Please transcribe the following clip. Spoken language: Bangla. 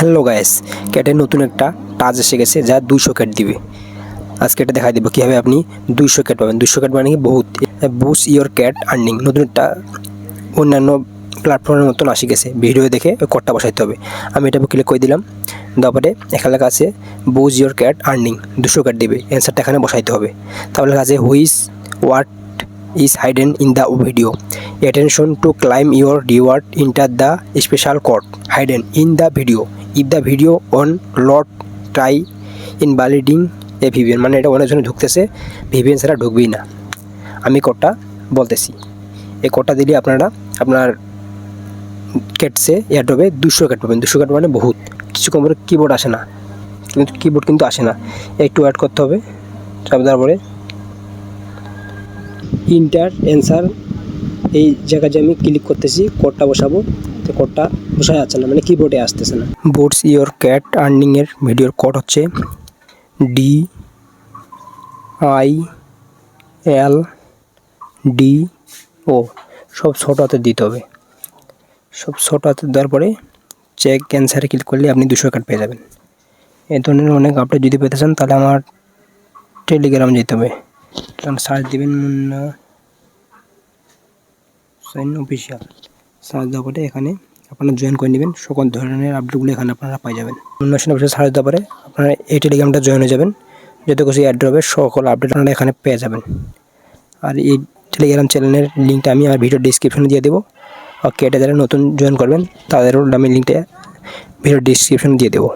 হ্যালো গাইস, ক্যাটের নতুন একটা টাচ এসে গেছে যা 200 ক্যাট দিবে। আজকে এটা দেখাই দেবো কীভাবে আপনি 200 ক্যাট পাবেন। 200 ক্যাট মানে কি বহুত। বুস্ট ইয়োর ক্যাট আর্নিং নতুন একটা অন্যান্য প্ল্যাটফর্মের মতন আসে গেছে। ভিডিও দেখে ওই কোডটা বসাইতে হবে। আমি এটা ক্লিক করে দিলাম, তারপরে এখানে লেখা আছে boost your cat earning 200 cat দিবে। অ্যান্সারটা এখানে বসাইতে হবে। তারপরে লেখা আছে which what is hidden in the video. Attention to claim your reward, enter the special code hidden in the video. If the video on lot try invalidating a VPN, মানে এটা অনেক জনে ঢুকতেছে, VPN ছাড়া ঢুকবেই না। আমি কোডটা বলতেছি, এই কোডটা দিলে আপনারা আপনার ক্যাটসে এয়ারড্রপে 200 ক্যাট পাবেন। 200 ক্যাট মানে বহুত কিছু। কম করে কিবোর্ড আসে না, কিন্তু কিবোর্ড কিন্তু আসে না, একটু অ্যাড করতে হবে। তারপরে ইন্টার অ্যান্সার এই জায়গায় যে আমি ক্লিক করতেছি, কোডটা বসাবো, তো কোডটা বসা যাচ্ছে না, মানে কিবোর্ডে আসতেছে না। বুস্ট ইয়োর ক্যাট আর্নিংয়ের ভিডিওর কোড হচ্ছে DILDO, সব ছোট হাতে দিতে হবে। সব ছোট হাতে দেওয়ার পরে চেক অ্যান্সারে ক্লিক করলে আপনি 200 ক্যাট পেয়ে যাবেন। এই ধরনের অনেক আপডেট যদি পেতে চান তাহলে আমার টেলিগ্রাম যেতে হবে। সার্চ দেবেন মুন্না সাইন অফিসিয়াল, সার্চ দেওয়ার পরে এখানে আপনারা জয়েন করে নেবেন। সকল ধরনের আপডেটগুলো এখানে আপনারা পাই যাবেন। মুন্না সাইন অফিসিয়াল সার্চ দেওয়ার পরে আপনারা এই টেলিগ্রামটা জয়েন হয়ে যাবেন। যত কিছু অ্যাড্রপের সকল আপডেট আপনারা এখানে পেয়ে যাবেন। আর এই টেলিগ্রাম চ্যানেলের লিঙ্কটা আমি আমার ভিডিও ডিসক্রিপশনে দিয়ে দেবো। ওকে, এটা যারা নতুন জয়েন করবেন তাদেরও আমি লিঙ্কটা ভিডিও ডিসক্রিপশনে দিয়ে দেবো।